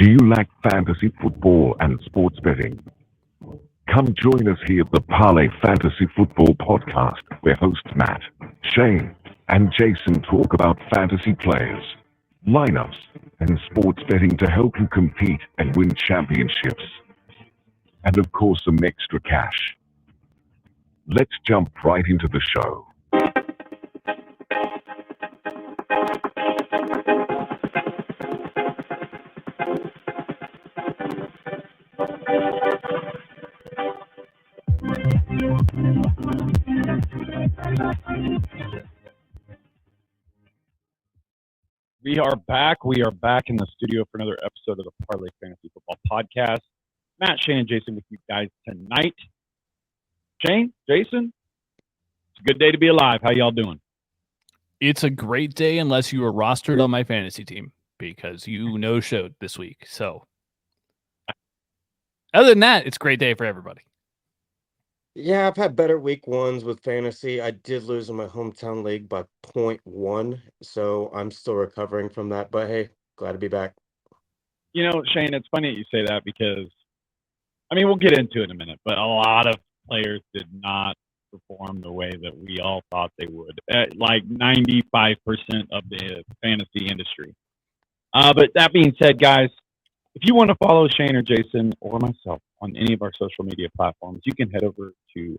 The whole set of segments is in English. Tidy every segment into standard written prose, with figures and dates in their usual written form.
Do you like fantasy football and sports betting? Come join us here at the Parlay Fantasy Football Podcast, where hosts Matt, Shane, and Jason talk about fantasy players, lineups, and sports betting to help you compete and win championships. And of course, some extra cash. Let's jump right into the show. We are back. We are back in the studio for another episode of the Parlay Fantasy Football Podcast. Matt, Shane, and Jason with you guys tonight. Shane, Jason, it's a good day to be alive. How y'all doing? It's a great day unless you were rostered on my fantasy team because you no-showed this week. So other than that, it's a great day for everybody. Yeah, I've had better week ones with fantasy. I did lose in my hometown league by 0.1, so I'm still recovering from that. But hey, glad to be back. You know, Shane, it's funny that you say that because, I mean, we'll get into it in a minute, but a lot of players did not perform the way that we all thought they would. Like 95% of the fantasy industry. But that being said, guys, if you want to follow Shane or Jason or myself on any of our social media platforms, you can head over to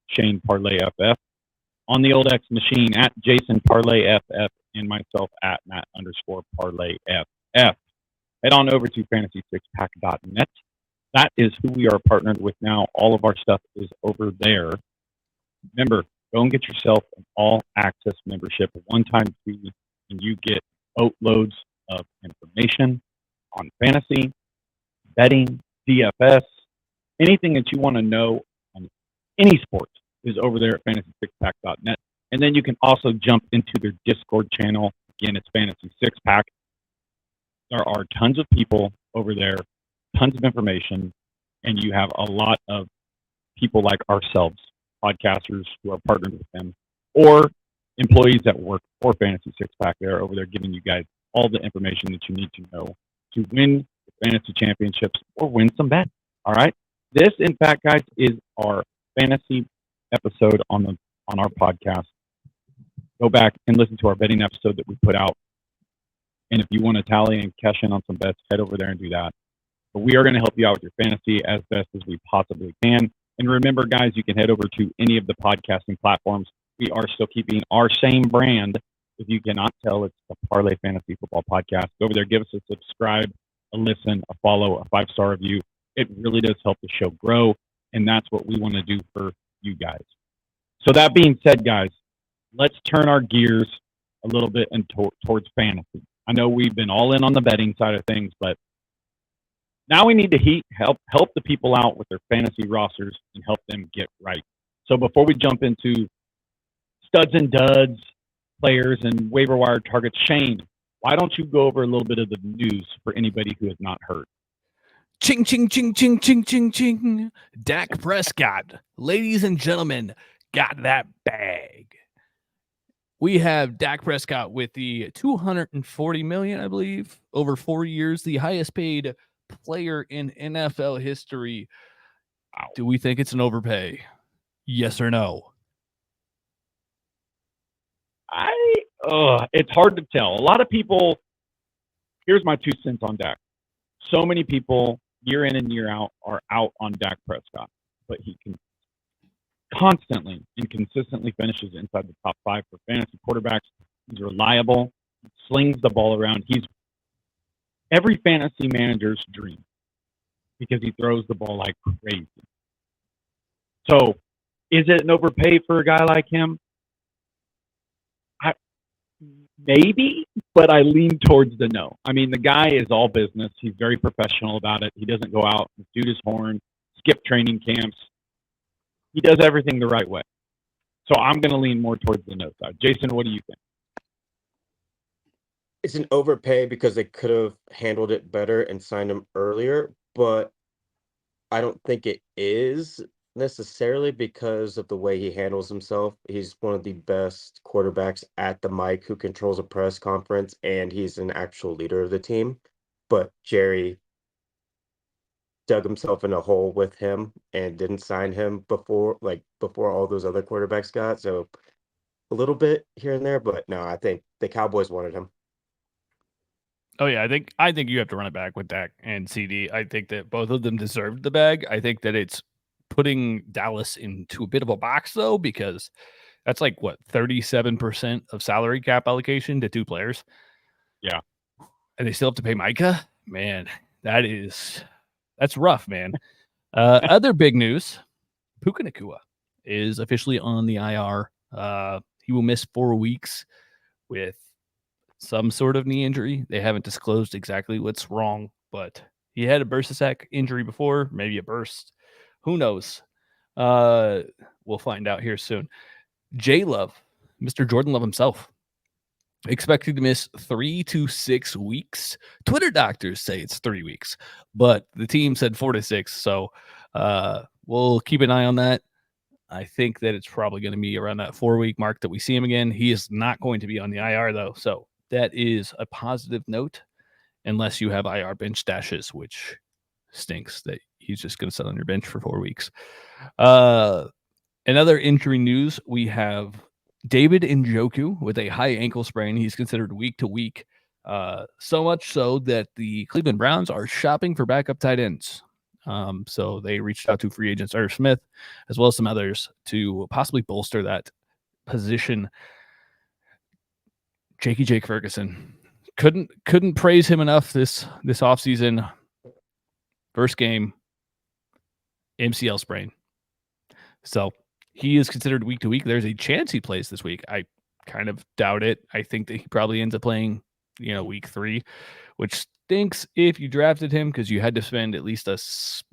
@Shane Parlay FF, on the old X machine @Jason Parlay FF, and myself @Matt_Parlay FF. Head on over to fantasy6pack.net. That is who we are partnered with now. All of our stuff is over there. Remember, go and get yourself an all-access membership, a one-time fee, and you get boatloads of information on fantasy, betting, DFS, anything that you want to know on any sport is over there at fantasy6pack.net. And then you can also jump into their Discord channel. Again, it's Fantasy Six Pack. There are tons of people over there, tons of information, and you have a lot of people like ourselves, podcasters who are partnered with them, or employees that work for Fantasy Six Pack. They're over there giving you guys all the information that you need to know to win the fantasy championships or win some bets. All right. This, in fact, guys, is our fantasy episode on our podcast. Go back and listen to our betting episode that we put out. And if you want to tally and cash in on some bets, head over there and do that. But we are going to help you out with your fantasy as best as we possibly can. And remember, guys, you can head over to any of the podcasting platforms. We are still keeping our same brand. If you cannot tell, it's the Parlay Fantasy Football Podcast. Go over there, give us a subscribe, a listen, a follow, a 5-star review. It really does help the show grow, and that's what we want to do for you guys. So that being said, guys, let's turn our gears a little bit towards fantasy. I know we've been all in on the betting side of things, but now we need to help the people out with their fantasy rosters and help them get right. So before we jump into studs and duds, players, and waiver wire targets, Shane, why don't you go over a little bit of the news for anybody who has not heard? Ching, ching, ching, ching, ching, ching, ching. Dak Prescott, ladies and gentlemen, got that bag. We have Dak Prescott with the $240 million, I believe, over 4 years, the highest paid player in NFL history. Wow. Do we think it's an overpay? Yes or no? It's hard to tell. A lot of people, here's my 2 cents on Dak. So many people, year in and year out, are out on Dak Prescott, but he can constantly and consistently finishes inside the top 5 for fantasy quarterbacks. He's reliable. He slings the ball around. He's every fantasy manager's dream because he throws the ball like crazy. So, is it an overpay for a guy like him? Maybe, but I lean towards the no. I mean, the guy is all business. He's very professional about it. He doesn't go out and toot his horn, skip training camps. He does everything the right way. So I'm going to lean more towards the no side. Jason, what do you think? It's an overpay because they could have handled it better and signed him earlier, but I don't think it is necessarily because of the way he handles himself. He's one of the best quarterbacks at the mic who controls a press conference, and he's an actual leader of the team. but Jerry dug himself in a hole with him and didn't sign him before all those other quarterbacks got. So a little bit here and there, but no, I think the Cowboys wanted him. Oh yeah, I think you have to run it back with Dak and CD. I think that both of them deserved the bag. I think that it's putting Dallas into a bit of a box though, because that's like what 37% of salary cap allocation to two players. Yeah, and they still have to pay Micah. Man, that's rough, man. Other big news: Puka Nacua is officially on the IR. He will miss 4 weeks with some sort of knee injury. They haven't disclosed exactly what's wrong, but he had a burst sack injury before, maybe a burst. Who knows? We'll find out here soon. J Love, Mr. Jordan Love himself, expected to miss 3 to 6 weeks. Twitter doctors say it's 3 weeks, but the team said 4 to 6. So we'll keep an eye on that. I think that it's probably going to be around that 4-week mark that we see him again. He is not going to be on the IR, though. So that is a positive note, unless you have IR bench stashes, which stinks that he's just going to sit on your bench for 4 weeks. Another injury news, we have David Njoku with a high ankle sprain. He's considered week to week. So much so that the Cleveland Browns are shopping for backup tight ends. So they reached out to free agent Irv Smith, as well as some others, to possibly bolster that position. Jake Ferguson. Couldn't praise him enough this offseason. First game, MCL sprain. So he is considered week to week. There's a chance he plays this week. I kind of doubt it. I think that he probably ends up playing, week 3, which stinks if you drafted him because you had to spend at least a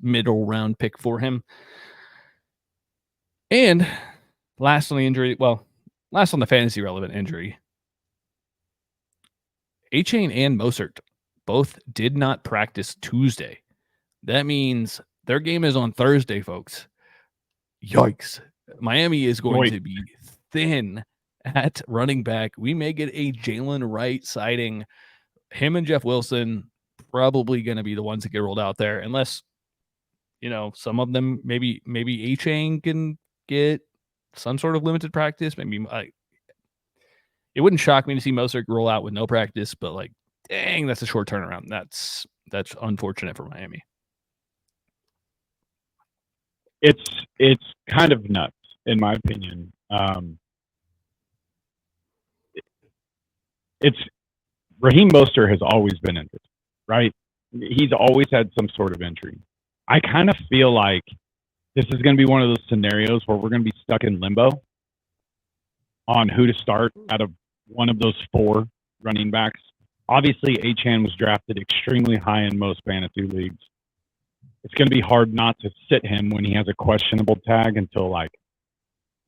middle round pick for him. And last on the fantasy relevant injury, Achane and Mostert both did not practice Tuesday. That means their game is on Thursday, folks. Yikes. Miami is going to be thin at running back. We may get a Jalen Wright sighting. Him and Jeff Wilson probably going to be the ones that get rolled out there, unless, some of them, maybe Achane can get some sort of limited practice. Maybe it wouldn't shock me to see Mostert roll out with no practice, but dang, that's a short turnaround. That's unfortunate for Miami. It's kind of nuts, in my opinion. It's Raheem Mostert has always been injured, right? He's always had some sort of injury. I kind of feel like this is going to be one of those scenarios where we're going to be stuck in limbo on who to start out of one of those 4 running backs. Obviously, Achane was drafted extremely high in most fantasy leagues. It's going to be hard not to sit him when he has a questionable tag until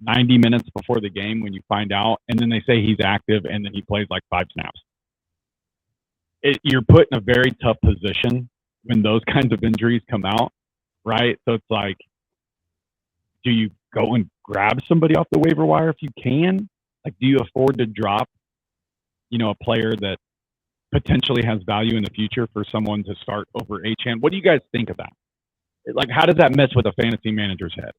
90 minutes before the game when you find out, and then they say he's active, and then he plays 5 snaps. You're put in a very tough position when those kinds of injuries come out, right? So it's do you go and grab somebody off the waiver wire if you can? Do you afford to drop, a player that potentially has value in the future for someone to start over Achane? What do you guys think of that? How does that mess with a fantasy manager's head?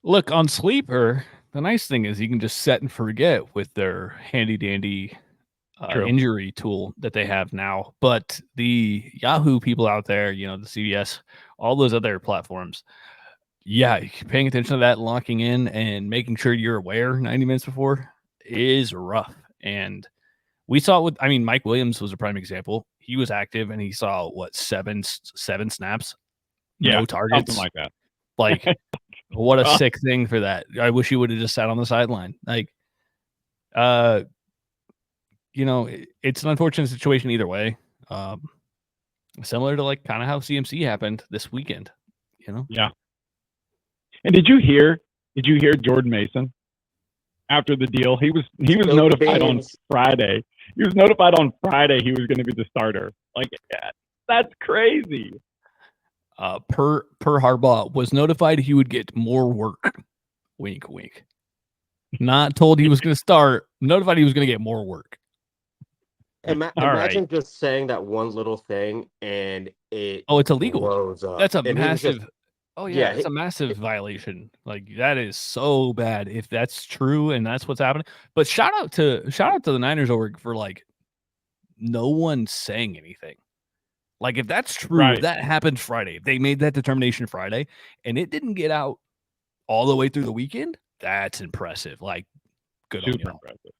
Look, on Sleeper, the nice thing is you can just set and forget with their handy-dandy injury tool that they have now. But the Yahoo people out there, the CBS, all those other platforms, paying attention to that, locking in, and making sure you're aware 90 minutes before is rough. And we saw it with, Mike Williams was a prime example. He was active, and he saw, 7 snaps? No targets? Something like that. What a sick thing for that. I wish he would have just sat on the sideline. It's an unfortunate situation either way. Similar to kind of how CMC happened this weekend, Yeah. And did you hear Jordan Mason after the deal? He was notified on Friday. He was notified on Friday he was going to be the starter. That's crazy. Per Harbaugh was notified he would get more work. Wink, wink. Not told he was going to start. Notified he was going to get more work. Imagine just saying that one little thing and it it's illegal. blows up. That's a And he was massive. just, It's a massive violation. Like that is so bad if that's true and that's what's happening. But shout out to the Niners for like no one saying anything. Like if that's true, if that happened Friday, if they made that determination Friday and it didn't get out all the way through the weekend, that's impressive. Like good on y'all. Impressive.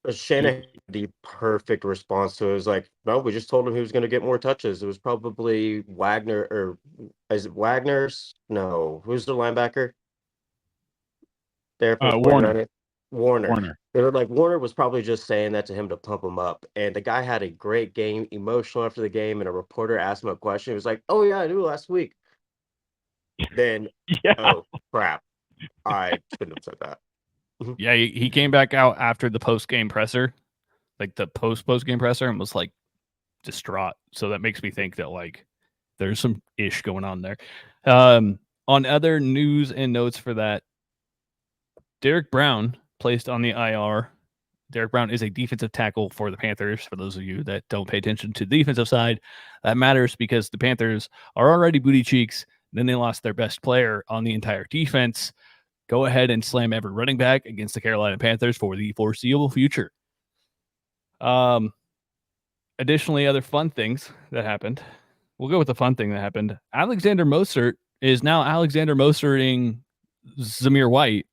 Shanahan had the perfect response to it. It was like, no, we just told him he was going to get more touches. It was probably Wagner, or is it Wagner's? No, who's the linebacker? There for Warner. Warner. They were like, Warner was probably just saying that to him to pump him up. And the guy had a great game, emotional after the game. And a reporter asked him a question. He was like, oh, yeah, I knew last week. Then, oh, crap. I shouldn't have said that. Yeah, he came back out after the post-game presser, like the post-game presser, and was like distraught. So that makes me think that like there's some ish going on there. On other news and notes for that, Derick Brown placed on the IR. Derick Brown is a defensive tackle for the Panthers. For those of you that don't pay attention to the defensive side, that matters because the Panthers are already booty cheeks. Then they lost their best player on the entire defense. Go ahead and slam every running back against the Carolina Panthers for the foreseeable future. Additionally, other fun things that happened. We'll go with the fun thing that happened. Alexander Mostert is now Alexander Mosterting Zamir White.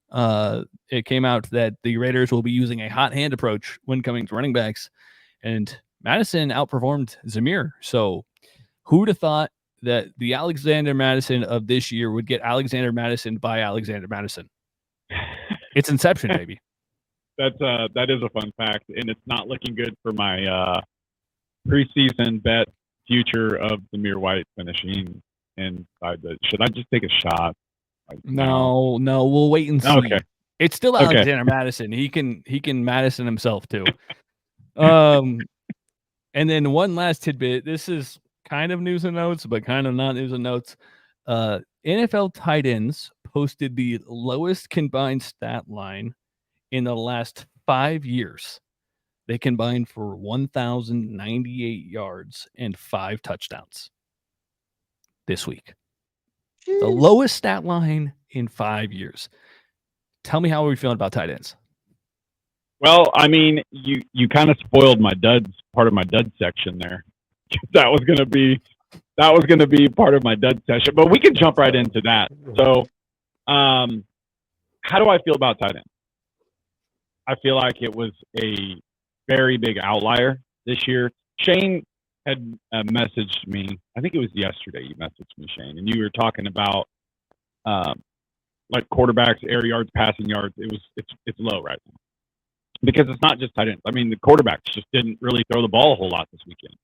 It came out that the Raiders will be using a hot hand approach when coming to running backs, and Mattison outperformed Zamir. So who would have thought that the Alexander Mattison of this year would get Alexander Mattison by Alexander Mattison? It's Inception, baby. That is a fun fact, and it's not looking good for my preseason bet future of Zamir White finishing inside the. Should I just take a shot? No, we'll wait and see. Okay. It's still Alexander Mattison. He can Mattison himself too. And then one last tidbit. This is kind of news and notes, but kind of not news and notes. NFL tight ends posted the lowest combined stat line in the last 5 years. They combined for 1,098 yards and 5 touchdowns this week. The lowest stat line in 5 years. Tell me how are we feeling about tight ends? Well, I mean, you kind of spoiled my duds, part of my dud section there. That was gonna be part of my dud session, but we can jump right into that. So, how do I feel about tight ends? I feel like it was a very big outlier this year. Shane had messaged me. I think it was yesterday. You messaged me, Shane, and you were talking about like quarterbacks, air yards, passing yards. It's low right now because it's not just tight ends. I mean, the quarterbacks just didn't really throw the ball a whole lot this weekend.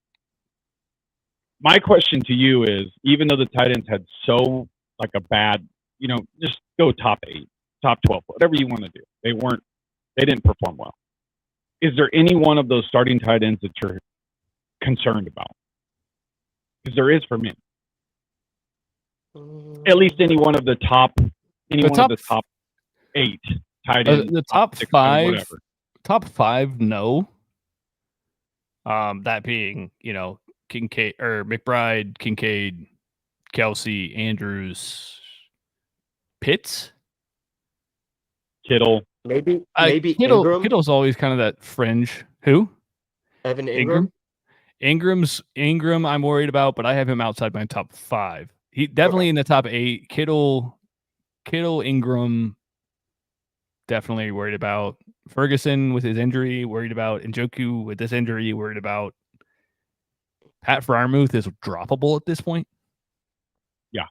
My question to you is, even though the tight ends had so like a bad, just go top 8, top 12, whatever you want to do. They didn't perform well. Is there any one of those starting tight ends that you're concerned about? Because there is for me. At least any one of the top 8 tight ends. The top 5, no. That being, Kincaid or McBride, Kincaid, Kelsey, Andrews, Pitts, Kittle, maybe Ingram. Kittle's always kind of that fringe. Who? Evan Ingram. Ingram. I'm worried about, but I have him outside my top 5. He definitely in the top 8. Kittle, Ingram. Definitely worried about Ferguson with his injury. Worried about Njoku with this injury. Worried about Pat Freiermuth is droppable at this point. Yeah.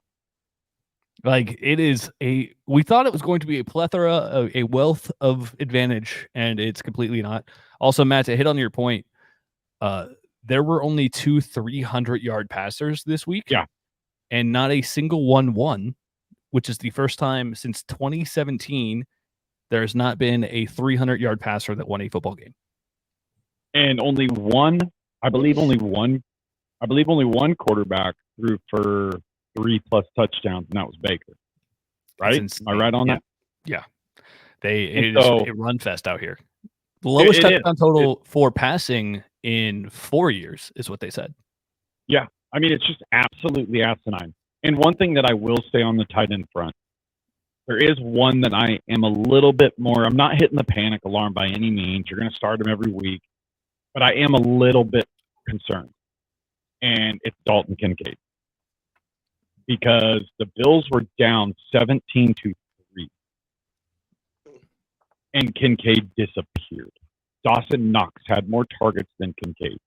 Like it is we thought it was going to be a plethora, a wealth of advantage, and it's completely not. Also, Matt, to hit on your point, there were only 2 300-yard passers this week. Yeah. And not a single one won, which is the first time since 2017 there has not been a 300-yard passer that won a football game. And only one quarterback threw for 3+ touchdowns, and that was Baker. Right? Am I right on that? Yeah. It run fest out here. The lowest touchdown total for passing in 4 years, is what they said. Yeah. I mean, it's just absolutely asinine. And one thing that I will say on the tight end front, there is one that I am a little bit more, I'm not hitting the panic alarm by any means. You're going to start him every week, but I am a little bit concerned. And it's Dalton Kincaid. Because the Bills were down 17-3. And Kincaid disappeared. Dawson Knox had more targets than Kincaid.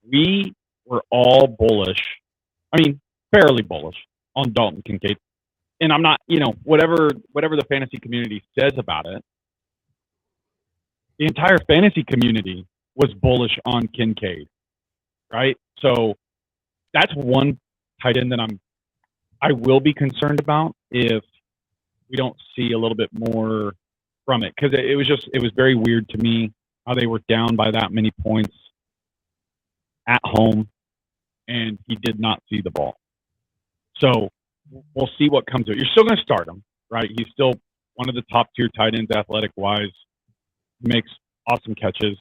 We were all bullish. I mean, fairly bullish on Dalton Kincaid. And I'm not, whatever the fantasy community says about it, the entire fantasy community was bullish on Kincaid, right? So that's one tight end that I will be concerned about if we don't see a little bit more from it, because it was very weird to me how they were down by that many points at home, and he did not see the ball. So we'll see what comes of it. You're still going to start him, right? He's still one of the top tier tight ends, athletic-wise. Makes awesome catches.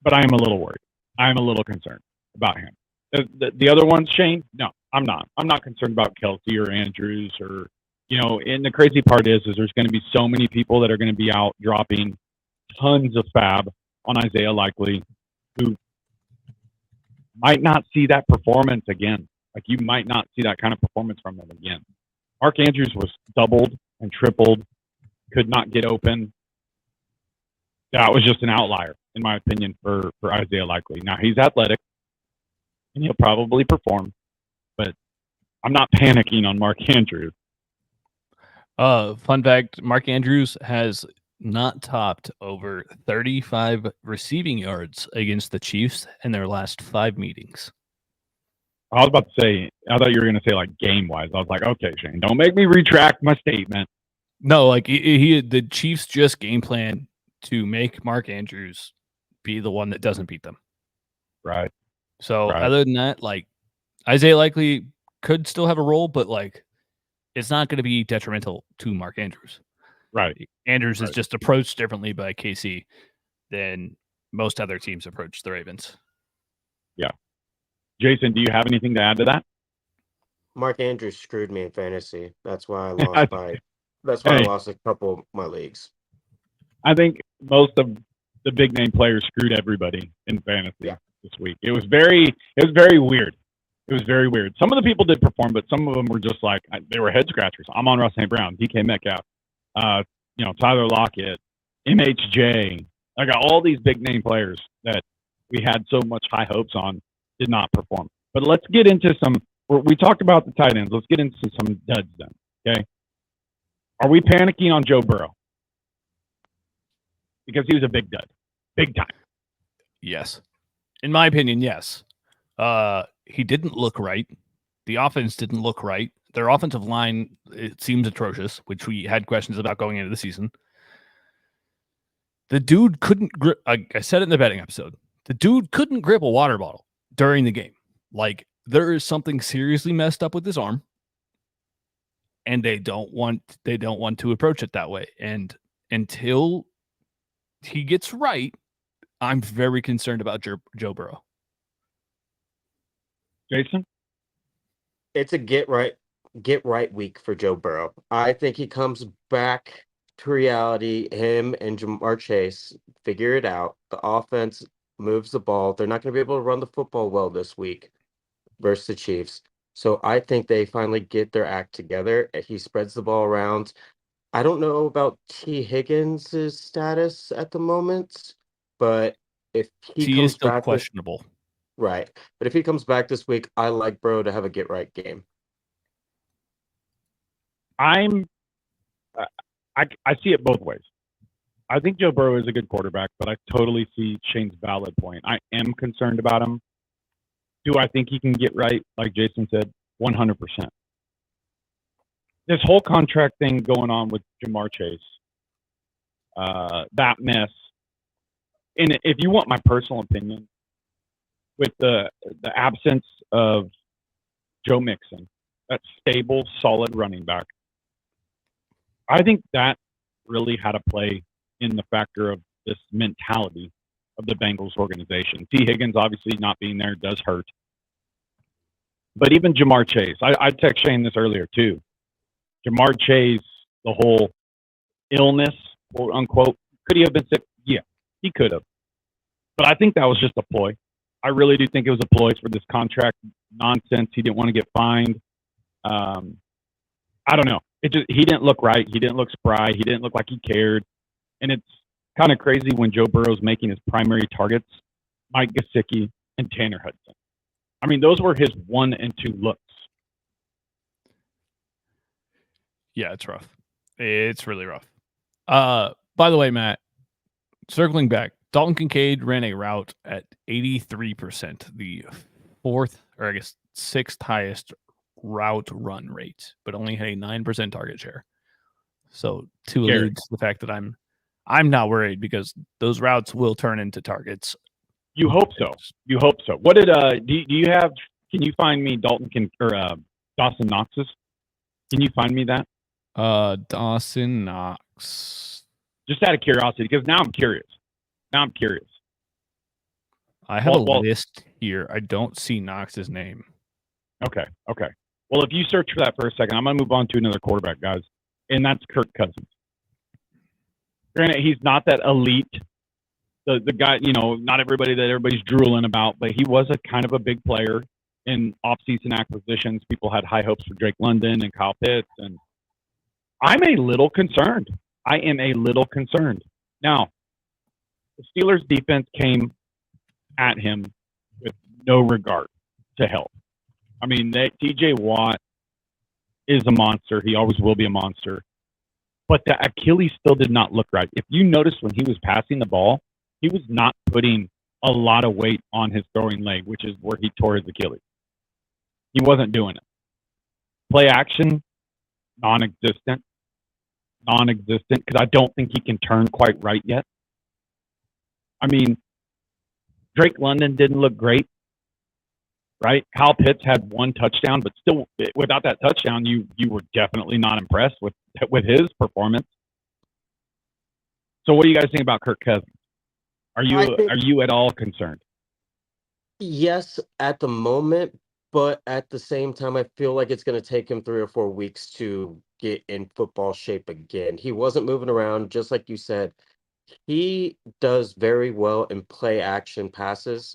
But I am a little worried. I am a little concerned about him. The other ones, Shane? No, I'm not. I'm not concerned about Kelsey or Andrews or, and the crazy part is there's going to be so many people that are going to be out dropping tons of fab on Isaiah Likely, who might not see that performance again. Like, you might not see that kind of performance from him again. Mark Andrews was doubled and tripled, could not get open. That was just an outlier, in my opinion, for Isaiah Likely. Now, he's athletic, and he'll probably perform, but I'm not panicking on Mark Andrews. Fun fact, Mark Andrews has not topped over 35 receiving yards against the Chiefs in their last 5 meetings. I was about to say, I thought you were going to say like game-wise. I was like, okay, Shane, don't make me retract my statement. No, like the Chiefs just game plan to make Mark Andrews be the one that doesn't beat them. Right. So other than that, like, Isaiah Likely could still have a role, but like, it's not going to be detrimental to Mark Andrews. Right. Andrews is just approached differently by KC than most other teams approach the Ravens. Yeah. Jason, do you have anything to add to that? Mark Andrews screwed me in fantasy. That's why I lost I lost a couple of my leagues. I think most of the big name players screwed everybody in fantasy this week. It was very weird. It was very weird. Some of the people did perform, but some of them were just like, they were head scratchers. Amon-Ra St. Brown, DK Metcalf, Tyler Lockett, MHJ. I got all these big name players that we had so much high hopes on did not perform. But let's get into we talked about the tight ends. Let's get into some duds then, okay? Are we panicking on Joe Burrow? Because he was a big dud. Big time. Yes. In my opinion, yes. He didn't look right. The offense didn't look right. Their offensive line, it seems atrocious, which we had questions about going into the season. The dude couldn't grip. I said it in the betting episode. The dude couldn't grip a water bottle during the game. Like, there is something seriously messed up with his arm, and they don't want to approach it that way. And until he gets right, I'm very concerned about Joe Burrow. Jason? It's a get right week for Joe Burrow. I think he comes back to reality. Him and Jamar Chase figure it out. The offense moves the ball. They're not going to be able to run the football well this week versus the Chiefs. So I think they finally get their act together. He spreads the ball around. I don't know about T. Higgins' status at the moment, but if he comes is still back questionable. Right. But if he comes back this week, I like Burrow to have a get-right game. I see it both ways. I think Joe Burrow is a good quarterback, but I totally see Shane's valid point. I am concerned about him. Do I think he can get right, like Jason said? 100%. This whole contract thing going on with Jamar Chase, that mess, and if you want my personal opinion, with the absence of Joe Mixon, that stable, solid running back, I think that really had a play in the factor of this mentality of the Bengals organization. T. Higgins obviously not being there does hurt. But even Jamar Chase, I text Shane this earlier too. Jamar Chase, the whole illness, quote unquote, could he have been sick? Yeah, he could have. But I think that was just a ploy. I really do think it was a ploy for this contract nonsense. He didn't want to get fined. I don't know. He didn't look right. He didn't look spry. He didn't look like he cared. And it's kind of crazy when Joe Burrow's making his primary targets Mike Gesicki and Tanner Hudson. I mean, those were his 1 and 2 looks. Yeah, it's rough. It's really rough. By the way, Matt, circling back, Dalton Kincaid ran a route at 83%, the fourth, or I guess sixth highest route run rate, but only had a 9% target share. So to allude to the fact that I'm not worried because those routes will turn into targets. You hope so. You hope so. What did do you have? Can you find me Dawson Knox's? Can you find me that? Dawson Knox. Just out of curiosity, because now I'm curious. I have a list here. I don't see Knox's name. Okay. Well, if you search for that for a second, I'm going to move on to another quarterback, guys, and that's Kirk Cousins. Granted, he's not that elite. The guy, not everybody that everybody's drooling about, but he was a kind of a big player in off-season acquisitions. People had high hopes for Drake London and Kyle Pitts, and I'm a little concerned. I am a little concerned. Now, the Steelers' defense came at him with no regard to health. I mean, T.J. Watt is a monster. He always will be a monster. But the Achilles still did not look right. If you notice when he was passing the ball, he was not putting a lot of weight on his throwing leg, which is where he tore his Achilles. He wasn't doing it. Play action, non-existent, because I don't think he can turn quite right yet. I mean, Drake London didn't look great, right? Kyle Pitts had 1 touchdown, but still, without that touchdown, you were definitely not impressed with his performance. So what do you guys think about Kirk Cousins? Are you at all concerned? Yes, at the moment, but at the same time, I feel like it's going to take him 3 or 4 weeks to get in football shape again. He wasn't moving around, just like you said. He does very well in play action passes,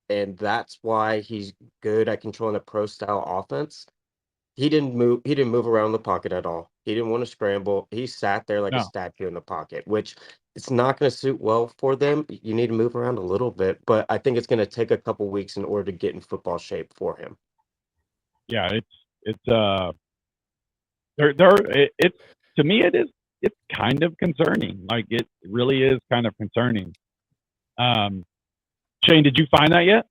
and that's why he's good at controlling a pro style offense. He didn't move around the pocket at all. He didn't want to scramble. He sat there like a statue in the pocket, which it's not going to suit well for them. You need to move around a little bit, but I think it's going to take a couple weeks in order to get in football shape for him. Yeah, it's to me it's kind of concerning. Like it really is kind of concerning. Shane, did you find that yet?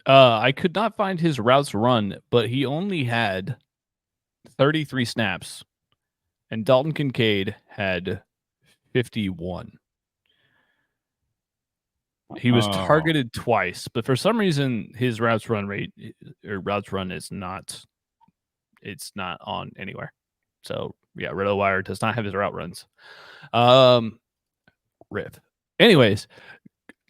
I could not find his routes run, but he only had 33 snaps, and Dalton Kincaid had 51. He was targeted twice, but for some reason his routes run is not. It's not on anywhere. So yeah, Waiver Wire does not have his route runs. Rip. Anyways,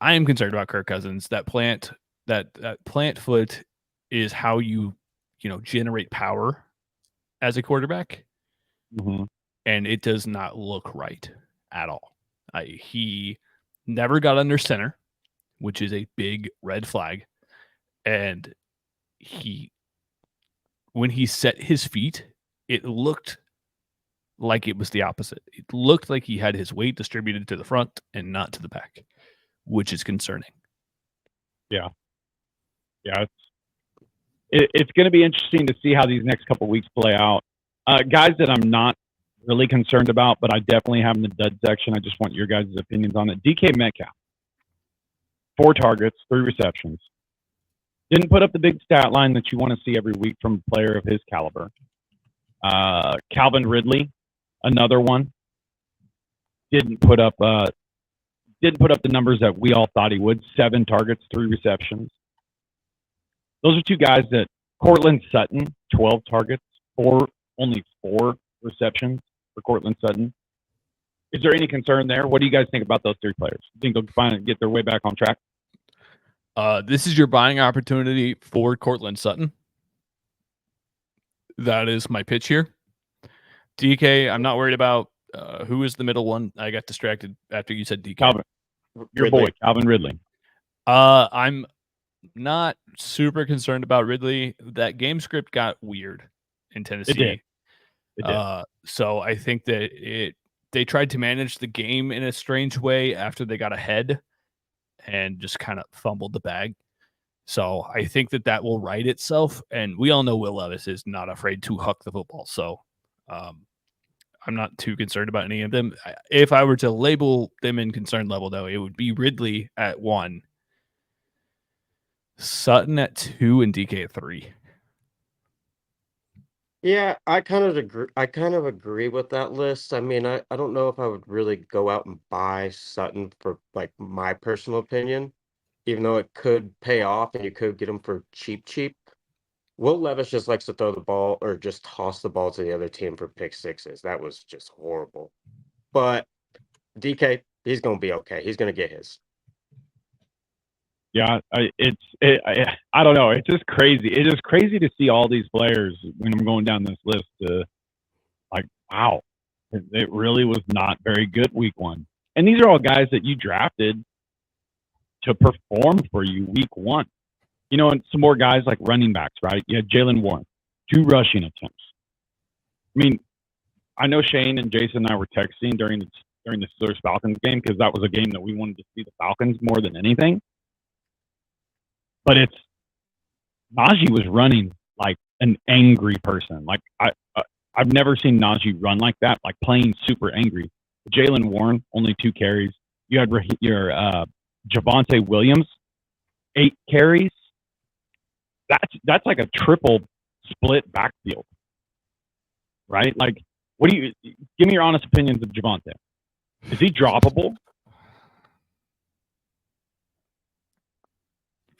I am concerned about Kirk Cousins. That plant foot is how you generate power as a quarterback, and it does not look right at all. He never got under center, which is a big red flag, and when he set his feet, it looked like it was the opposite. It looked like he had his weight distributed to the front and not to the back, which is concerning. Yeah. It's going to be interesting to see how these next couple weeks play out. Guys that I'm not really concerned about, but I definitely have in the dud section. I just want your guys' opinions on it. DK Metcalf, 4 targets, 3 receptions. Didn't put up the big stat line that you want to see every week from a player of his caliber. Calvin Ridley, another one, didn't put up the numbers that we all thought he would. 7 targets, 3 receptions. Those are 2 guys that Courtland Sutton, 12 targets, only 4 receptions for Courtland Sutton. Is there any concern there? What do you guys think about those three players? You think they'll finally get their way back on track? This is your buying opportunity for Courtland Sutton. That is my pitch here. DK, I'm not worried about who is the middle one. I got distracted after you said DK. Calvin, your boy, Calvin Ridley. I'm not super concerned about Ridley. That game script got weird in Tennessee. It did. So I think that they tried to manage the game in a strange way after they got ahead and just kind of fumbled the bag. So I think that will right itself. And we all know Will Levis is not afraid to huck the football. So I'm not too concerned about any of them. If I were to label them in concern level, though, it would be Ridley at 1, Sutton at 2, and DK at 3. Yeah, I kind of agree with that list. I mean, I don't know if I would really go out and buy Sutton for like my personal opinion, even though it could pay off and you could get him for cheap. Will Levis just likes to throw the ball or just toss the ball to the other team for pick sixes. That was just horrible. But DK, he's going to be okay. He's going to get his. Yeah, I don't know. It's just crazy. It is crazy to see all these players when I'm going down this list. Like, wow, it really was not very good week 1. And these are all guys that you drafted to perform for you week 1. You know, and some more guys like running backs, right? You had Jalen Warren, 2 rushing attempts. I mean, I know Shane and Jason and I were texting during the Steelers Falcons game because that was a game that we wanted to see the Falcons more than anything. But Najee was running like an angry person. Like I've never seen Najee run like that, like playing super angry. Jalen Warren, only 2 carries. You had your Javonte Williams, 8 carries. That's like a triple split backfield, right? Like, give me your honest opinions of Javonte. Is he droppable?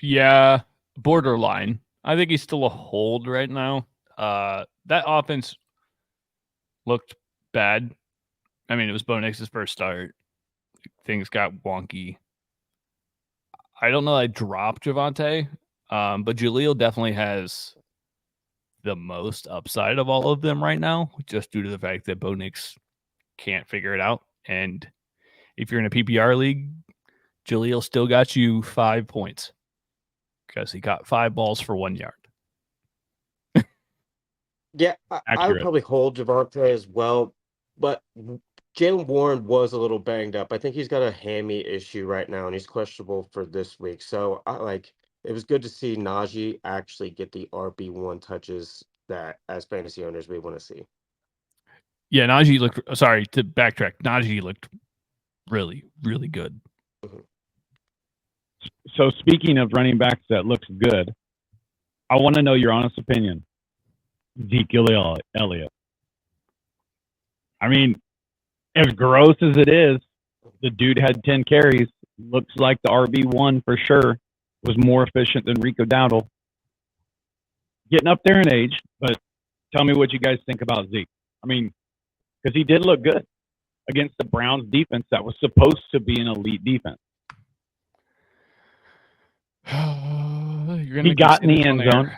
Yeah, borderline. I think he's still a hold right now. That offense looked bad. I mean, it was Bo Nix's first start. Things got wonky. I don't know. I dropped Javonte, but Jaleel definitely has the most upside of all of them right now, just due to the fact that Bo Nix can't figure it out. And if you're in a PPR league, Jaleel still got you 5 points because he got 5 balls for 1 yard. Yeah, I would probably hold Javonte as well, but Jalen Warren was a little banged up. I think he's got a hammy issue right now, and he's questionable for this week. So it was good to see Najee actually get the RB1 touches that, as fantasy owners, we want to see. Yeah, Najee looked. Sorry to backtrack. Najee looked really, really good. Mm-hmm. So speaking of running backs that looks good, I want to know your honest opinion. Zeke Elliott. I mean, as gross as it is, the dude had 10 carries. Looks like the RB1 for sure was more efficient than Rico Dowdle. Getting up there in age, but tell me what you guys think about Zeke. I mean, because he did look good against the Browns defense that was supposed to be an elite defense. He got in the end zone.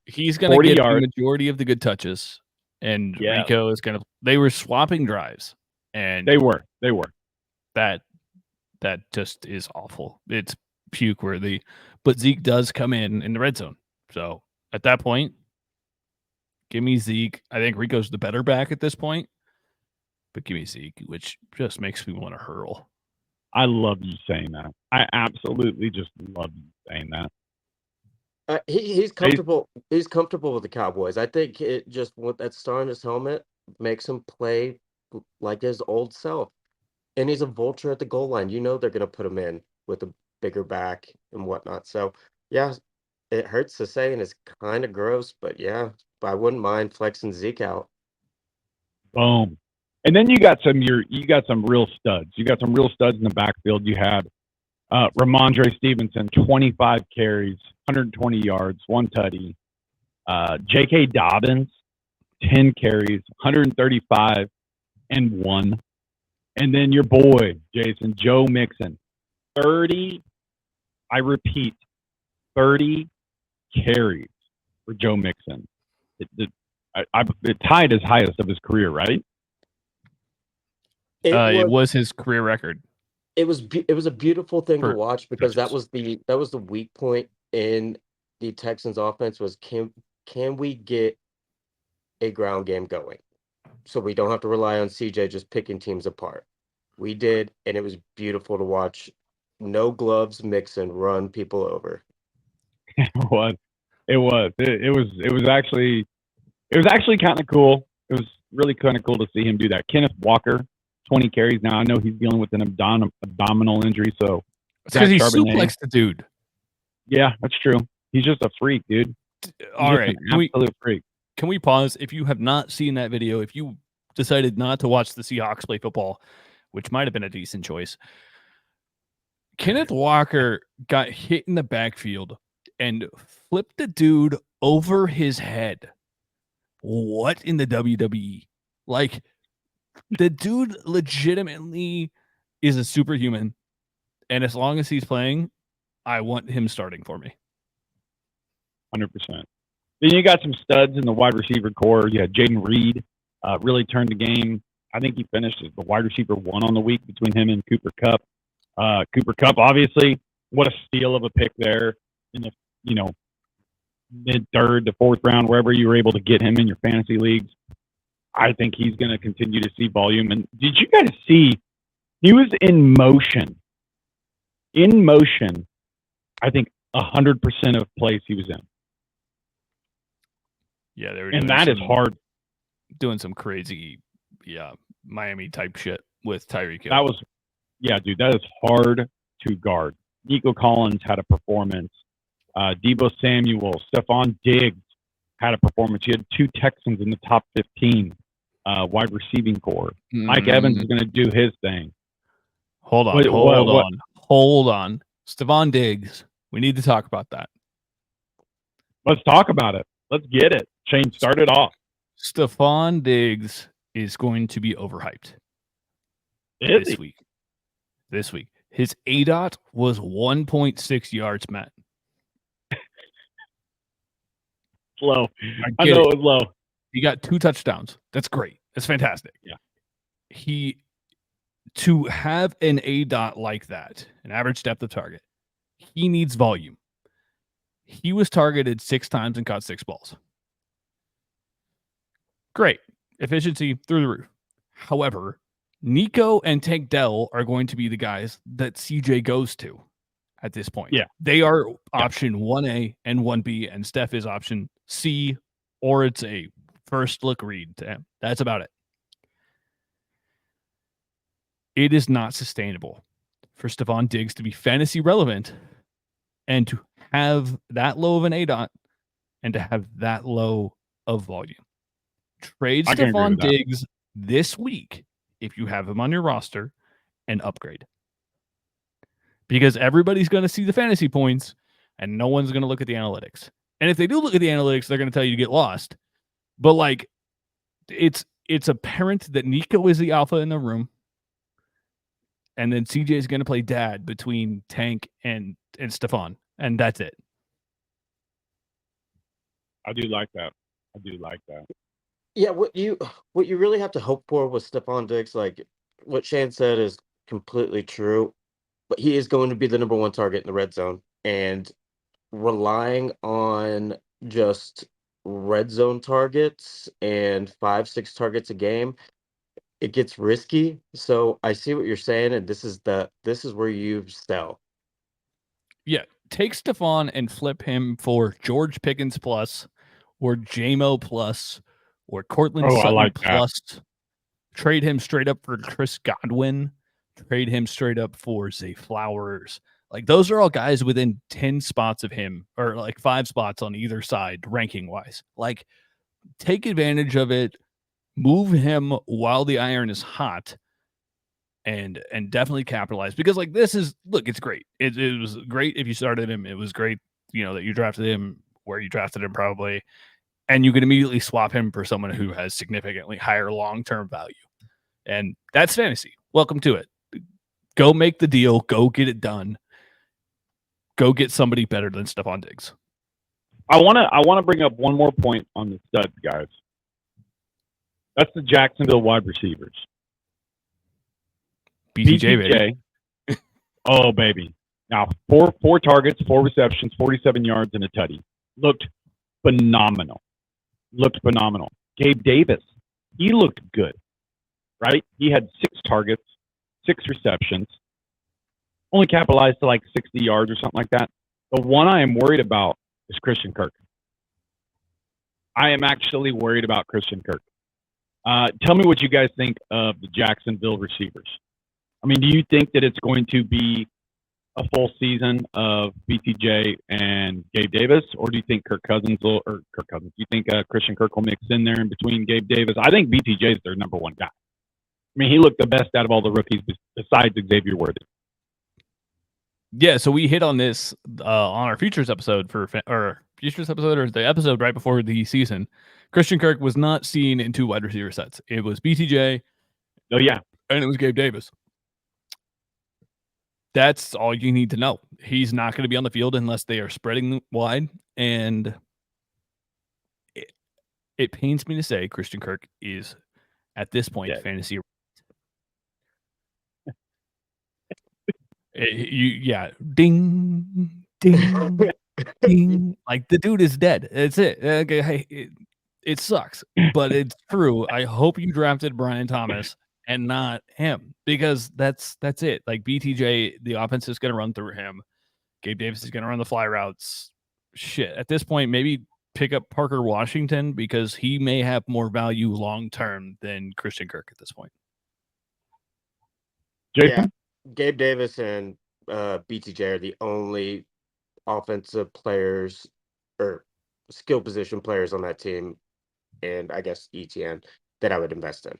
He's going to get the majority of the good touches. And Rico is going to – they were swapping drives. And they were. That just is awful. It's puke-worthy. But Zeke does come in the red zone. So at that point, give me Zeke. I think Rico's the better back at this point. But give me Zeke, which just makes me want to hurl. I love you saying that. I absolutely just love you saying that. He's comfortable. He's comfortable with the Cowboys. I think it just with that star on his helmet makes him play like his old self. And he's a vulture at the goal line. You know they're going to put him in with a bigger back and whatnot. So yeah, it hurts to say, and it's kind of gross. But yeah, I wouldn't mind flexing Zeke out. Boom. And then you got some real studs. You got some real studs in the backfield. You had Ramondre Stevenson, 25 carries, 120 yards, 1 tutty. J.K. Dobbins, 10 carries, 135 and 1. And then your boy, Jason, Joe Mixon, 30, I repeat, 30 carries for Joe Mixon. It tied his highest of his career, right? It was his career record. It was a beautiful thing to watch because touches. that was the weak point in the Texans offense was can we get a ground game going so we don't have to rely on CJ just picking teams apart. We did, and it was beautiful to watch. No gloves, Mixon run people over. It was actually kind of cool. It was really kind of cool to see him do that. Kenneth Walker, 20 carries. Now I know he's dealing with an abdominal injury, so it's because he suplexed the dude. Yeah, that's true. He's just a freak, dude. All right, absolute freak. Can we pause? If you have not seen that video, if you decided not to watch the Seahawks play football, which might have been a decent choice, Kenneth Walker got hit in the backfield and flipped the dude over his head. What in the WWE? Like, the dude legitimately is a superhuman, and as long as he's playing, I want him starting for me. 100%. Then you got some studs in the wide receiver core. You had Jayden Reed really turned the game. I think he finished as the wide receiver 1 on the week between him and Cooper Kupp. Cooper Kupp, obviously, what a steal of a pick there in the mid-third to 4th round, wherever you were able to get him in your fantasy leagues. I think he's going to continue to see volume. And did you guys see he was in motion? In motion, I think 100% of plays he was in. Yeah, they were, and that is hard. Doing some crazy, Miami type shit with Tyreek Hill. That was, dude, that is hard to guard. Nico Collins had a performance. Deebo Samuel, Stefon Diggs had a performance. You had 2 Texans in the top 15 wide receiving core. Mike Evans is going to do his thing. Hold on. Stefon Diggs. We need to talk about that. Let's talk about it. Let's get it. Shane, start it off. Stefon Diggs is going to be overhyped this week. His ADOT was 1.6 yards, Matt. Low. I know it was low. He got 2 touchdowns. That's great. That's fantastic. Yeah. To have an ADOT like that, an average depth of target, he needs volume. He was targeted 6 times and caught 6 balls. Great. Efficiency through the roof. However, Nico and Tank Dell are going to be the guys that CJ goes to at this point. Yeah. They are option 1A and 1B, and Steph is option C, or it's a first look read to him. That's about it. It is not sustainable for Stefon Diggs to be fantasy relevant and to have that low of an ADOT and to have that low of volume. Trade Stefon Diggs this week if you have him on your roster and upgrade. Because everybody's going to see the fantasy points and no one's going to look at the analytics. And if they do look at the analytics, they're going to tell you to get lost. But like, it's apparent that Nico is the alpha in the room. And then CJ is going to play dad between Tank and Stefon. And that's it. I do like that. Yeah, what you really have to hope for with Stefon Diggs, like what Shane said is completely true, but he is going to be the number 1 target in the red zone, and relying on just red zone targets and 5-6 targets a game, it gets risky. So I see what you're saying, and this is where you sell. Yeah, take Stefon and flip him for George Pickens plus, or JMO plus, or Courtland Sutton plus. Trade him straight up for Chris Godwin. Trade him straight up for Zay Flowers. Like, those are all guys within 10 spots of him, or like 5 spots on either side, ranking wise. Like, take advantage of it. Move him while the iron is hot, and definitely capitalize, because like, this is, look, it's great. It was great if you started him. It was great, that you drafted him where you drafted him probably, and you can immediately swap him for someone who has significantly higher long-term value. And that's fantasy. Welcome to it. Go make the deal. Go get it done. Go get somebody better than Stefon Diggs. I wanna bring up one more point on the studs, guys. That's the Jacksonville wide receivers. BTJ, baby. Oh, baby. Now, four targets, 4 receptions, 47 yards, and a tutty. Looked phenomenal. Gabe Davis, he looked good, right? He had 6 targets, 6 receptions, only capitalized to like 60 yards or something like that. The one I am worried about is Christian Kirk. I am actually worried about Christian Kirk. Tell me what you guys think of the Jacksonville receivers. I mean, do you think that it's going to be a full season of BTJ and Gabe Davis, or do you think Christian Kirk will mix in there in between Gabe Davis? I think BTJ is their number one guy. I mean, he looked the best out of all the rookies besides Xavier Worthy. Yeah, so we hit on this on our futures episode or the episode right before the season. Christian Kirk was not seen in 2 wide receiver sets. It was BTJ. Oh yeah, and it was Gabe Davis. That's all you need to know. He's not going to be on the field unless they are spreading wide. And it pains me to say Christian Kirk is, at this point, fantasy. Ding, ding, ding. Like, the dude is dead. That's it. Okay, it sucks, but it's true. I hope you drafted Brian Thomas and not him, because that's it. Like, BTJ, the offense is going to run through him. Gabe Davis is going to run the fly routes. Shit. At this point, maybe pick up Parker Washington, because he may have more value long-term than Christian Kirk at this point. Jason? Yeah, Gabe Davis and BTJ are the only offensive players or skill position players on that team, and I guess ETN, that I would invest in.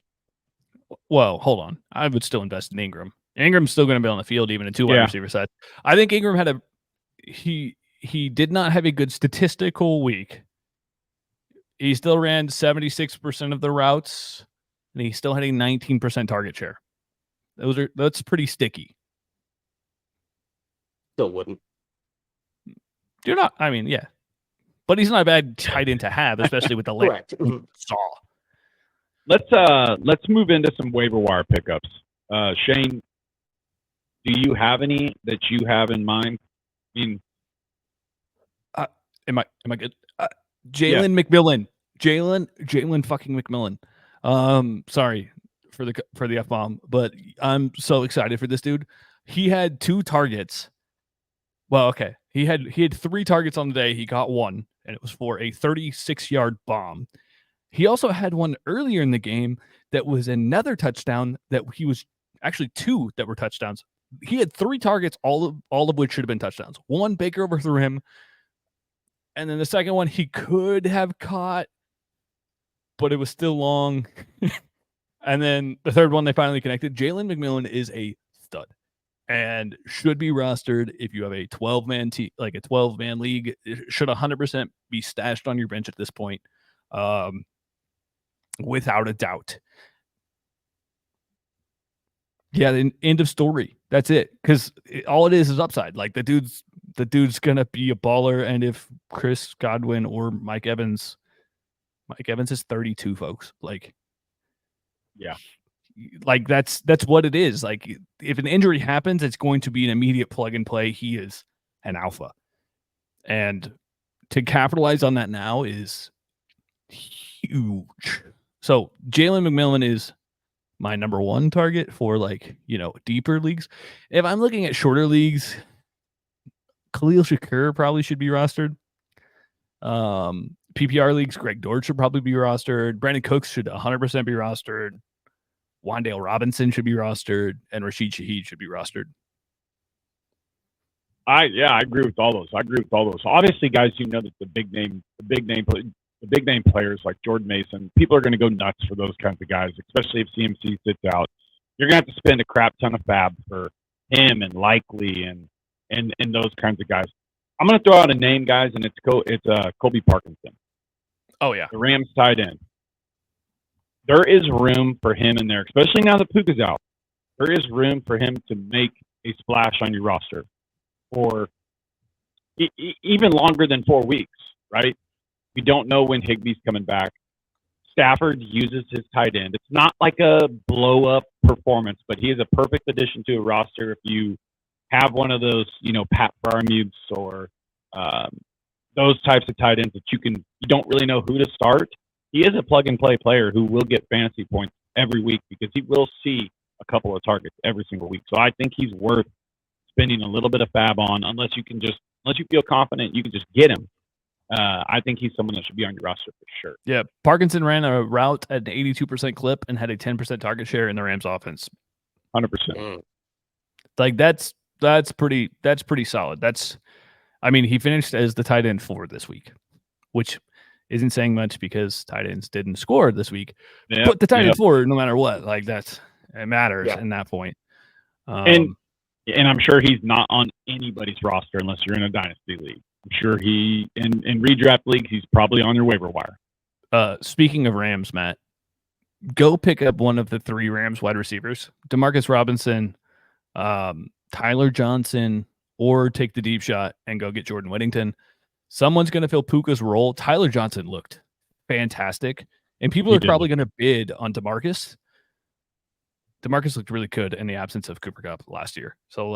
Well, hold on. I would still invest in Ingram. Ingram's still going to be on the field even in 2 wide receiver sets. I think Ingram had he did not have a good statistical week. He still ran 76% of the routes, and he still had a 19% target share. That's pretty sticky. Still wouldn't. You're not. I mean, yeah, but he's not a bad tight end to have, especially with the late saw. Let's move into some waiver wire pickups. Shane, do you have any that you have in mind? I mean, am I good? Jalen McMillan. Jalen fucking McMillan. Sorry for the F-bomb, but I'm so excited for this dude. He had 2 targets. Well, okay. He had 3 targets on the day. He got 1, and it was for a 36-yard bomb. He also had one earlier in the game that was another touchdown, that he was actually 2 that were touchdowns. He had 3 targets, all of which should have been touchdowns. 1, Baker overthrew him. And then the second one he could have caught, but it was still long. And then the third one they finally connected. Jalen McMillan is a stud and should be rostered if you have a 12-man team, like a 12-man league. It should 100% be stashed on your bench at this point, without a doubt. Yeah, the end of story. That's it. Because all it is upside. Like, the dude's gonna be a baller. And if Chris Godwin or Mike Evans is 32, folks. Like, yeah, like that's what it is. Like, if an injury happens, it's going to be an immediate plug and play. He is an alpha, and to capitalize on that now is huge. So Jalen McMillan is my number 1 target for, like, deeper leagues. If I'm looking at shorter leagues, Khalil Shakur probably should be rostered. PPR leagues, Greg Dortch should probably be rostered. Brandon Cooks should 100% be rostered. Wan'Dale Robinson should be rostered, and Rashid Shaheed should be rostered. I agree with all those. Obviously, guys, that the big name players like Jordan Mason, people are going to go nuts for those kinds of guys, especially if CMC sits out. You're going to have to spend a crap ton of fab for him and Likely and those kinds of guys. I'm going to throw out a name, guys, and it's Colby Parkinson. Oh yeah, the Rams tight end. there is room for him in there, especially now that Puka's out. There is room for him to make a splash on your roster for even longer than 4 weeks, right? You don't know when Higbee's coming back. Stafford uses his tight end. It's not like a blow-up performance, but he is a perfect addition to a roster if you have one of those, Pat Freiermuths or those types of tight ends that you don't really know who to start. He is a plug-and-play player who will get fantasy points every week because he will see a couple of targets every single week. So I think he's worth spending a little bit of fab on, unless you feel confident you can just get him. I think he's someone that should be on your roster for sure. Yeah, Parkinson ran a route at an 82% clip and had a 10% target share in the Rams offense. 100%. Like that's pretty solid. He finished as the tight end 4 this week, which isn't saying much because tight ends didn't score this week. Yep, but the tight end 4, no matter what, it matters in that point. And I'm sure he's not on anybody's roster unless you're in a dynasty league. I'm sure in redraft leagues, he's probably on your waiver wire. Speaking of Rams, Matt, go pick up one of the 3 Rams wide receivers, Demarcus Robinson, Tyler Johnson, or take the deep shot and go get Jordan Whittington. Someone's going to fill Puka's role. Tyler Johnson looked fantastic, and people are probably going to bid on Demarcus. Demarcus looked really good in the absence of Cooper Kupp last year. So,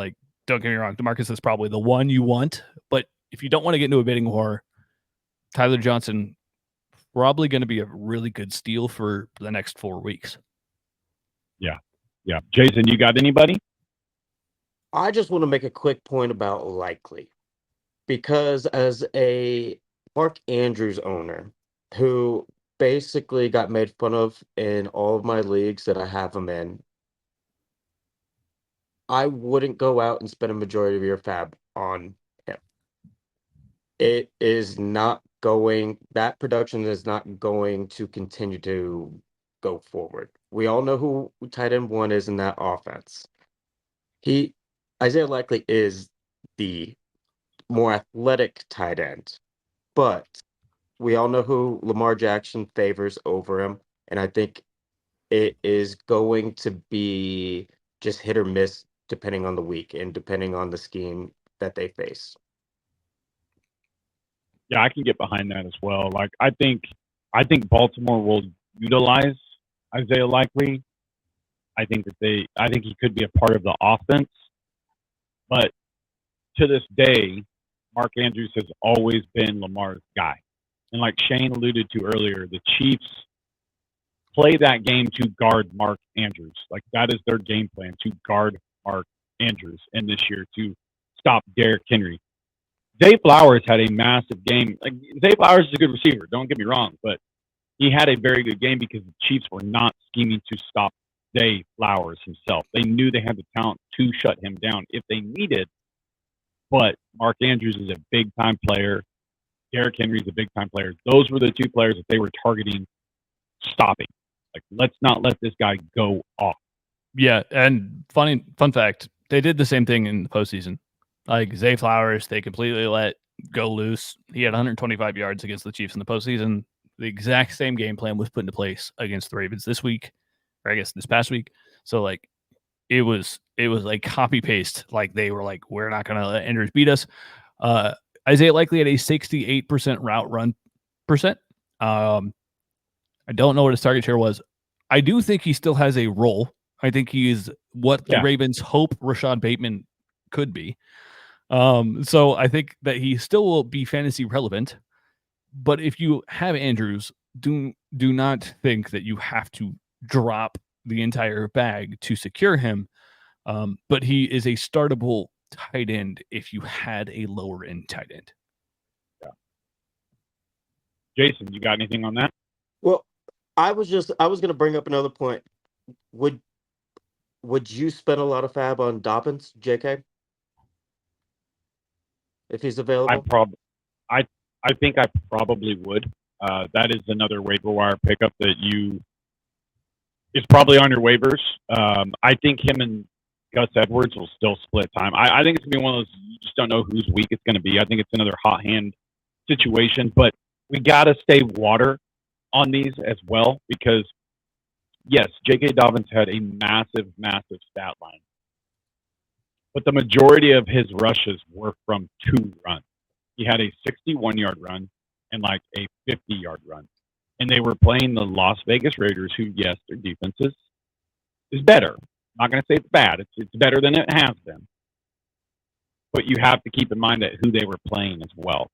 don't get me wrong, Demarcus is probably the one you want, but if you don't want to get into a bidding war, Tyler Johnson probably going to be a really good steal for the next 4 weeks. Yeah. Jason, you got anybody? I just want to make a quick point about Likely, because as a Mark Andrews owner who basically got made fun of in all of my leagues that I have him in, I wouldn't go out and spend a majority of your fab on him. It is not going, that production is not going to continue to go forward. We all know who tight end 1 is in that offense. Isaiah Likely is the more athletic tight end, but we all know who Lamar Jackson favors over him, and I think it is going to be just hit or miss depending on the week and depending on the scheme that they face. Yeah, I can get behind that as well. I think Baltimore will utilize Isaiah Likely. I think he could be a part of the offense. But to this day, Mark Andrews has always been Lamar's guy. And like Shane alluded to earlier, the Chiefs play that game to guard Mark Andrews. That is their game plan, to guard Mark Andrews, and this year to stop Derrick Henry. Zay Flowers had a massive game. Zay Flowers is a good receiver, don't get me wrong, but he had a very good game because the Chiefs were not scheming to stop Zay Flowers himself. They knew they had the talent to shut him down if they needed, but Mark Andrews is a big-time player. Derrick Henry is a big-time player. Those were the 2 players that they were targeting stopping. Let's not let this guy go off. Yeah, and fun fact, they did the same thing in the postseason. Zay Flowers, they completely let go loose. He had 125 yards against the Chiefs in the postseason. The exact same game plan was put into place against the Ravens this week, or I guess this past week. So it was copy paste. They were we're not gonna let Andrews beat us. Isaiah Likely had a 68% route run percent. I don't know what his target share was. I do think he still has a role. I think he is what the Ravens hope Rashad Bateman could be. So I think that he still will be fantasy relevant. But if you have Andrews, do not think that you have to drop the entire bag to secure him. But he is a startable tight end if you had a lower end tight end. Yeah. Jason, you got anything on that? Well, I was going to bring up another point. Would you spend a lot of fab on Dobbins, JK? If he's available? I think I probably would. That is another waiver wire pickup that is probably on your waivers. I think him and Gus Edwards will still split time. I think it's going to be one of those, you just don't know whose week it's going to be. I think it's another hot hand situation, but we got to stay water on these as well, because yes, J.K. Dobbins had a massive, massive stat line. But the majority of his rushes were from 2 runs. He had a 61-yard run and like a 50-yard run. And they were playing the Las Vegas Raiders, who, yes, their defense is better. I'm not going to say it's bad. It's better than it has been. But you have to keep in mind that who they were playing as well.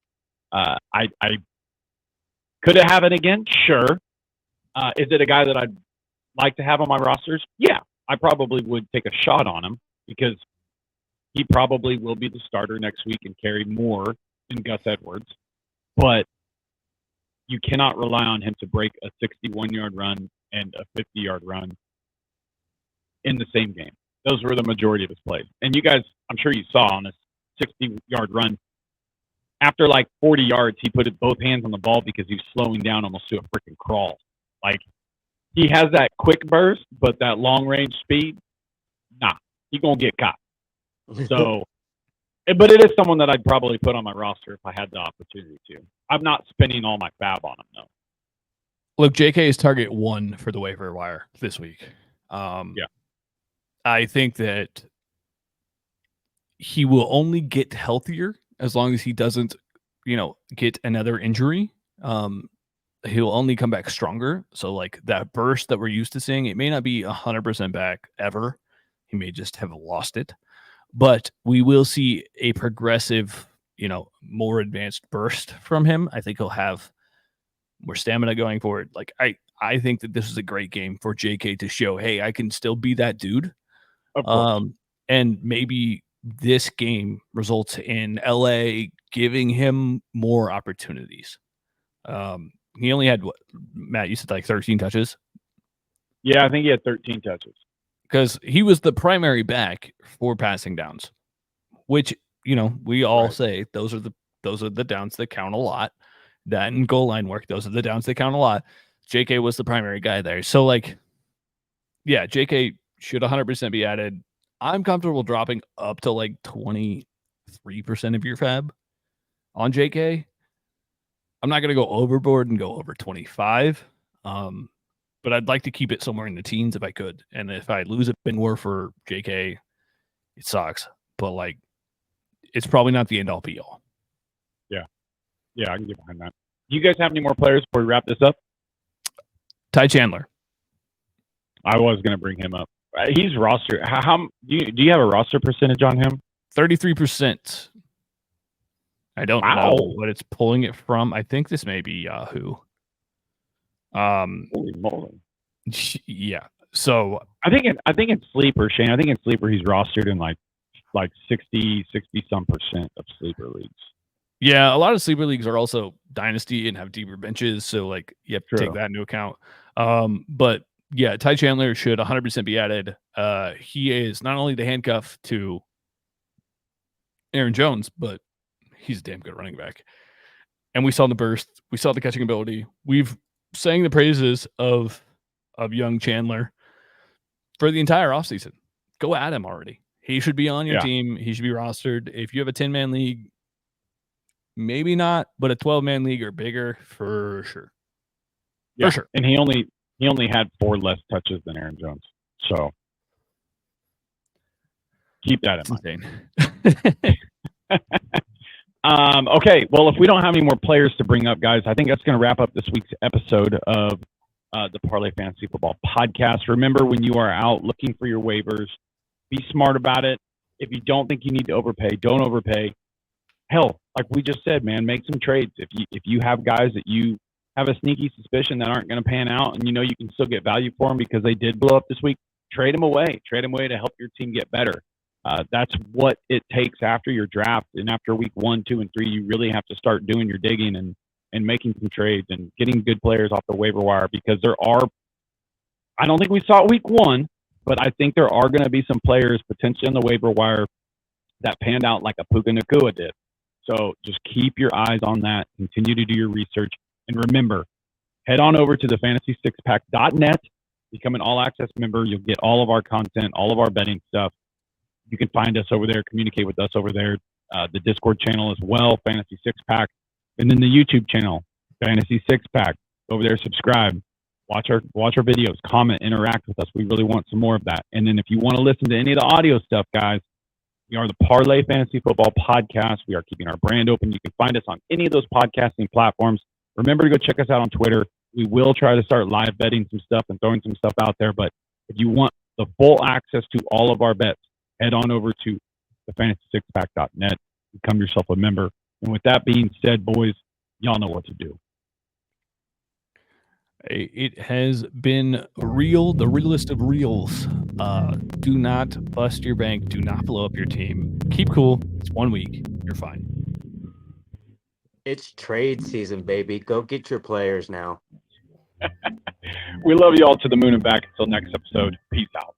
I could it have it again? Sure. Is it a guy that I'd like to have on my rosters? Yeah, I probably would take a shot on him because he probably will be the starter next week and carry more than Gus Edwards. But you cannot rely on him to break a 61-yard run and a 50-yard run in the same game. Those were the majority of his plays. And you guys, I'm sure you saw on this 60-yard run, after like 40 yards, he put both hands on the ball because he was slowing down almost to a freaking crawl. Like, he has that quick burst, but that long-range speed, nah, he's going to get caught. So, but it is someone that I'd probably put on my roster if I had the opportunity to. I'm not spending all my fab on him, though. Look, JK is target 1 for the waiver wire this week. Yeah. I think that he will only get healthier as long as he doesn't, get another injury. He'll only come back stronger. So, like, that burst that we're used to seeing, it may not be 100% back ever. He may just have lost it. But we will see a progressive, more advanced burst from him. I think he'll have more stamina going forward. Like, I think that this is a great game for JK to show, hey, I can still be that dude. And maybe this game results in LA giving him more opportunities. He only had, what, Matt, you said like 13 touches? Yeah, I think he had 13 touches. Because he was the primary back for passing downs, which, we all say those are the downs that count a lot. That and goal line work, those are the downs that count a lot. JK was the primary guy there. So, like, yeah, JK should 100% be added. I'm comfortable dropping up to like 23% of your fab on JK. I'm not going to go overboard and go over 25. But I'd like to keep it somewhere in the teens if I could. And if I lose a bit more for JK, it sucks. But, like, it's probably not the end-all be-all. Yeah, I can get behind that. Do you guys have any more players before we wrap this up? Ty Chandler. I was going to bring him up. He's roster. How do you have a roster percentage on him? 33%. I don't know what it's pulling it from. I think this may be Yahoo. Holy moly. Yeah. So I think in Sleeper, Shane, I think in Sleeper he's rostered in like 60 some percent of Sleeper leagues. Yeah, a lot of Sleeper leagues are also dynasty and have deeper benches, so like you have to take that into account. But yeah, Ty Chandler should 100% be added. He is not only the handcuff to Aaron Jones, but he's a damn good running back. And we saw the burst, we saw the catching ability. We've sang the praises of young Chandler for the entire offseason. Go at him already. He should be on your team. He should be rostered. If you have a 10-man league, maybe not, but a 12-man league or bigger, for sure. Yeah. For sure. And he only had 4 less touches than Aaron Jones. So keep that in mind. Okay, well, if we don't have any more players to bring up, guys, I think that's going to wrap up this week's episode of the Parlay Fantasy Football Podcast. Remember, when you are out looking for your waivers, be smart about it. If you don't think you need to overpay, don't overpay. Hell, like we just said, man, make some trades. If you have guys that you have a sneaky suspicion that aren't going to pan out, and you can still get value for them because they did blow up this week, trade them away. Trade them away to help your team get better. That's what it takes after your draft. And after week 1, 2, and 3, you really have to start doing your digging and making some trades and getting good players off the waiver wire, because I don't think we saw it week 1, but I think there are going to be some players potentially on the waiver wire that panned out like a Puka Nacua did. So just keep your eyes on that. Continue to do your research. And remember, head on over to the fantasy6pack.net, become an all-access member. You'll get all of our content, all of our betting stuff. You can find us over there, communicate with us over there. The Discord channel as well, Fantasy 6 Pack. And then the YouTube channel, Fantasy 6 Pack. Over there, subscribe. Watch our videos, comment, interact with us. We really want some more of that. And then if you want to listen to any of the audio stuff, guys, we are the Parlay Fantasy Football Podcast. We are keeping our brand open. You can find us on any of those podcasting platforms. Remember to go check us out on Twitter. We will try to start live betting some stuff and throwing some stuff out there. But if you want the full access to all of our bets, head on over to thefantasy6pack.net. Become yourself a member. And with that being said, boys, y'all know what to do. It has been real, the realest of reels. Do not bust your bank. Do not blow up your team. Keep cool. It's 1 week. You're fine. It's trade season, baby. Go get your players now. We love you all to the moon and back. Until next episode. Peace out.